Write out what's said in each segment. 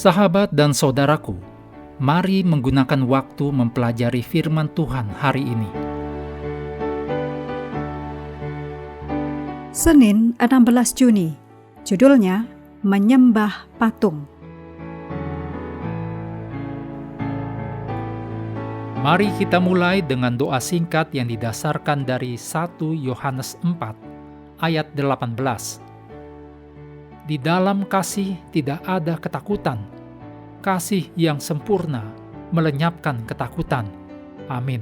Sahabat dan saudaraku, mari menggunakan waktu mempelajari firman Tuhan hari ini. Senin 16 Juni, judulnya Menyembah Patung. Mari kita mulai dengan doa singkat yang didasarkan dari 1 Yohanes 4 ayat 18. Di dalam kasih tidak ada ketakutan. Kasih yang sempurna melenyapkan ketakutan. Amin.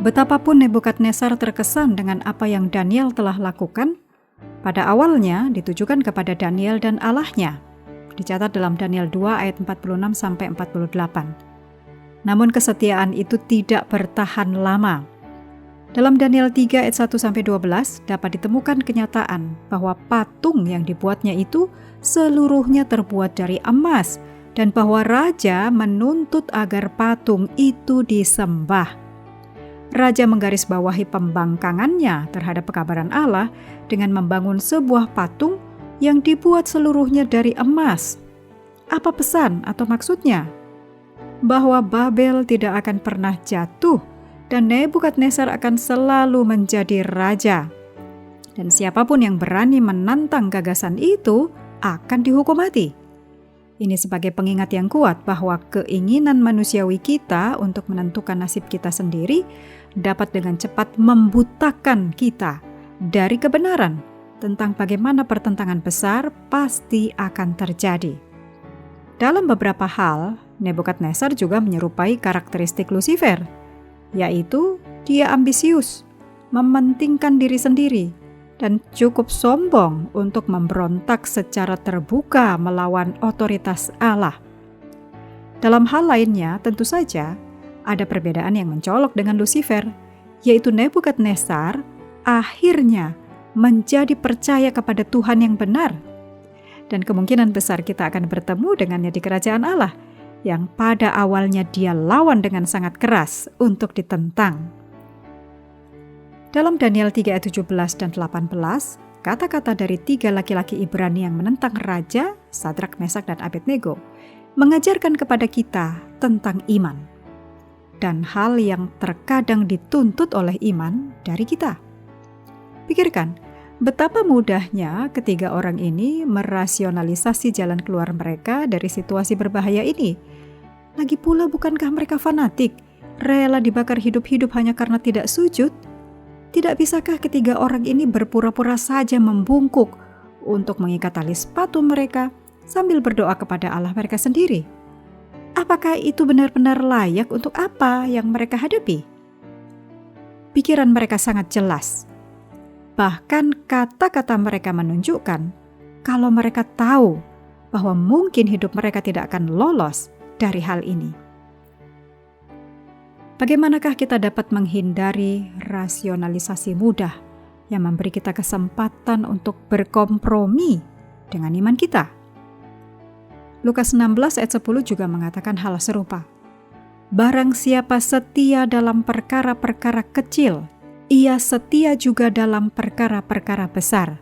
Betapapun Nebukadnezar terkesan dengan apa yang Daniel telah lakukan, pada awalnya ditujukan kepada Daniel dan Allahnya. Dicatat dalam Daniel 2 ayat 46-48. Namun kesetiaan itu tidak bertahan lama. Dalam Daniel 3 ayat 1-12 dapat ditemukan kenyataan bahwa patung yang dibuatnya itu seluruhnya terbuat dari emas dan bahwa raja menuntut agar patung itu disembah. Raja menggarisbawahi pembangkangannya terhadap pekabaran Allah dengan membangun sebuah patung yang dibuat seluruhnya dari emas. Apa pesan atau maksudnya? Bahwa Babel tidak akan pernah jatuh dan Nebukadnezar akan selalu menjadi raja. Dan siapapun yang berani menantang gagasan itu akan dihukum mati. Ini sebagai pengingat yang kuat bahwa keinginan manusiawi kita untuk menentukan nasib kita sendiri dapat dengan cepat membutakan kita dari kebenaran tentang bagaimana pertentangan besar pasti akan terjadi. Dalam beberapa hal, Nebukadnezar juga menyerupai karakteristik Lucifer, yaitu dia ambisius, mementingkan diri sendiri, dan cukup sombong untuk memberontak secara terbuka melawan otoritas Allah. Dalam hal lainnya, tentu saja ada perbedaan yang mencolok dengan Lucifer, yaitu Nebukadnezar akhirnya menjadi percaya kepada Tuhan yang benar. Dan kemungkinan besar kita akan bertemu dengannya di kerajaan Allah, yang pada awalnya dia lawan dengan sangat keras untuk ditentang. Dalam Daniel 3 ayat 17 dan 18, kata-kata dari 3 laki-laki Ibrani yang menentang Raja, Sadrak, Mesak, dan Abednego, mengajarkan kepada kita tentang iman. Dan hal yang terkadang dituntut oleh iman dari kita. Pikirkan, betapa mudahnya ketiga orang ini merasionalisasi jalan keluar mereka dari situasi berbahaya ini. Lagi pula bukankah mereka fanatik, rela dibakar hidup-hidup hanya karena tidak sujud? Tidak bisakah ketiga orang ini berpura-pura saja membungkuk untuk mengikat tali sepatu mereka sambil berdoa kepada Allah mereka sendiri? Apakah itu benar-benar layak untuk apa yang mereka hadapi? Pikiran mereka sangat jelas. Bahkan kata-kata mereka menunjukkan kalau mereka tahu bahwa mungkin hidup mereka tidak akan lolos dari hal ini. Bagaimanakah kita dapat menghindari rasionalisasi mudah yang memberi kita kesempatan untuk berkompromi dengan iman kita? Lukas 16 ayat 10 juga mengatakan hal serupa. Barang siapa setia dalam perkara-perkara kecil, ia setia juga dalam perkara-perkara besar.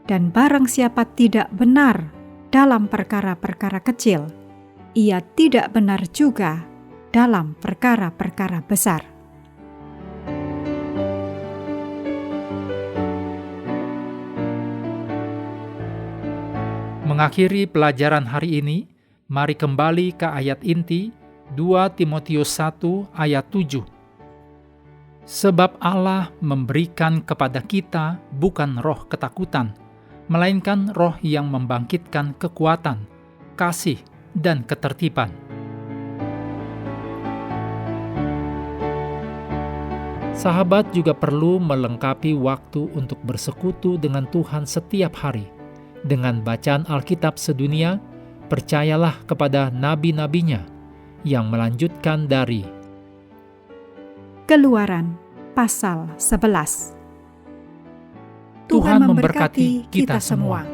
Dan barang siapa tidak benar dalam perkara-perkara kecil, ia tidak benar juga dalam perkara-perkara besar. Mengakhiri pelajaran hari ini, mari kembali ke ayat inti 2 Timotius 1 ayat 7. Sebab Allah memberikan kepada kita bukan roh ketakutan, melainkan roh yang membangkitkan kekuatan, kasih, dan ketertiban. Sahabat juga perlu melengkapi waktu untuk bersekutu dengan Tuhan setiap hari. Dengan bacaan Alkitab sedunia, percayalah kepada nabi-nabinya yang melanjutkan dari Keluaran pasal 11. Tuhan memberkati kita semua.